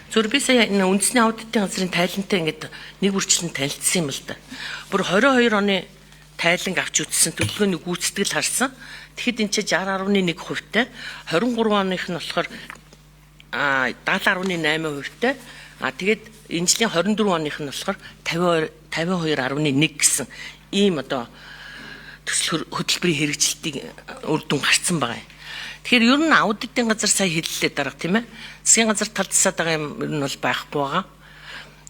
Зөв би сая энэ үндэсний аудитын газрын тайлантай ингээд нэг үрчлэн танилцсан юм л да. Бүр 22 оны тайланг авч үзсэн төлөвлөгөөний гүйцэтгэл харсан. Тэгэхэд энэ чинь 60.1%-тай, 23 оных нь болохоор 70.8%-тай. Тэгээд энэ жилийн 24 оных нь болохоор 52.1 гэсэн ийм одоо төсөл хөтөлбөрийн хэрэгжилтийг үр дүн гарсан байгаа юм. Тэгэхээр ер нь аудитын газар сая хэллээ дарга тийм ээ. Засгийн газар талдсаад байгаа юм ер нь бол байхгүй байгаа.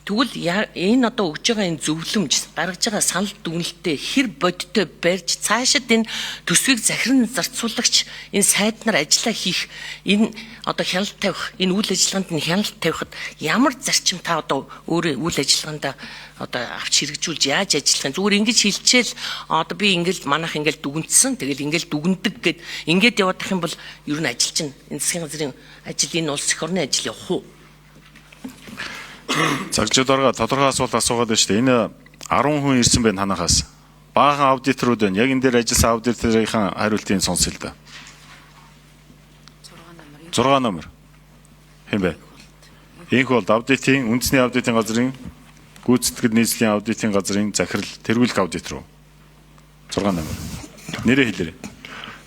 Тэгвэл энэ одоо өгж байгаа энэ зөвлөмж гаргаж байгаа санал дүгнэлтээ хэр бодиттой барьж цаашид энэ төсвийг захиран зарцуулагч энэ сайд нар ажиллаа хийх энэ одоо хяналт тавих энэ үйл ажиллагаанд нь хяналт тавихад ямар зарчим та одоо өөрөө үйл ажиллагаанд одоо авч хэрэгжүүлж яаж ажиллах юм зүгээр ингэж хэлчихэл одоо би ингээл манайх ингээл дүгнэлтсэн тэгэл ингээл дүгндэг гэд ингээд явах юм бол ер нь ажил чинь энэ засгийн газрын ажил энэ улс эх орны ажил явах уу? Цагчдаараа тодорхой асуулт асуугаад байна шүү дээ. Энэ 10 хүн ирсэн байна танахаас. Баахан аудиторууд байна. Яг энэ дээр ажилласан аудиторын хариултыг сонсъё л да. 6 номер. Хэм бэ? Энх бол аудитын үндэсний аудитын газрын гүйцэтгэл нийслэлийн аудитын газрын захирал тэргүүлэх аудитор. 6 номер. Нэрээ хэлээрэй.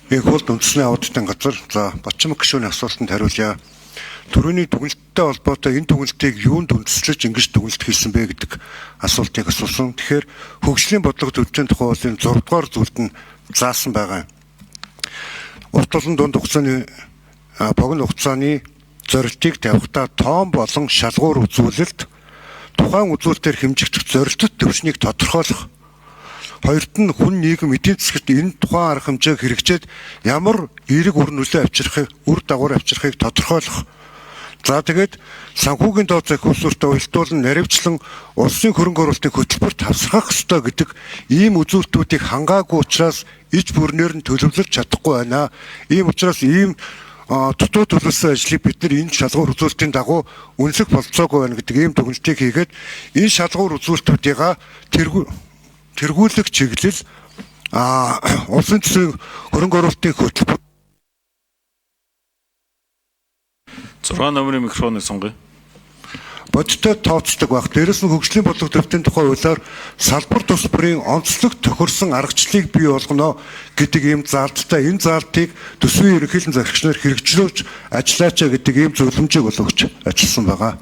Энх бол үндэсний аудитын газар. За Батчимаг гишүүний асуултанд хариулъя. Төрөний дүгнэлттэй холбоотой энэ дүгнэлтийг юунд үндэслэж ингэж дүгнэлт хийсэн бэ гэдэг асуултыг асуусан. Тэгэхээр хөгжлийн бодлого төвчийн тухай улсын 6 дугаар зүйлд нь заасан байгаа. Урт олон дунд хугацааны богино хугацааны зорилтыг тавихтаа тоон болон шалгуур үзүүлэлт тухайн үзүүлэлтээр хэмжигдэх зорилттой төвчнийг тодорхойлох. Хоёрт нь хүн нийгэм эдийн засгт энэ тухайн арга хэмжээг хэрэгжээд ямар эерэг үр нөлөө авчрахыг, үр дагавар авчрахыг тодорхойлох. За тэгээд санхүүгийн доод захиусуртаа уялдуулан наривчлан улсын хөрөнгө оруулалтын хөтөлбөрт хавсрах ёстой гэдэг ийм үзүүлэлтүүдийг хангаагүй учраас иж бүрнээр нь төлөвлөж чадахгүй байна. Ийм учраас ийм дутуу төлөвлөсөн ажлыг бид нар энэ шалгуур үзүүлэлтийн дагуу үнэлэх болцоогүй байна гэдэг ийм дүгнэлтийг хийгээд энэ шалгуур үзүүлэлтүүдийг тэргүүлэх чиглэл улсын төсвийн хөрөнгө оруулалтын хөтөлбөр 6 номерын микрофоныг сонгоё. Бодиттой тооцдог байх. Дээрээс нь хөгжлийн бодлого төвтийн тухай хуулиар салбар тус бүрийн онцлог тохирсон аргачлалыг бий болгоно гэдэг ийм заалттай энэ заалтыг төсвийн ерөнхийлөн захирагч нар хэрэгжүүлж ажиллаачаа гэдэг ийм зөвлөмжийг өгч ажилласан байгаа.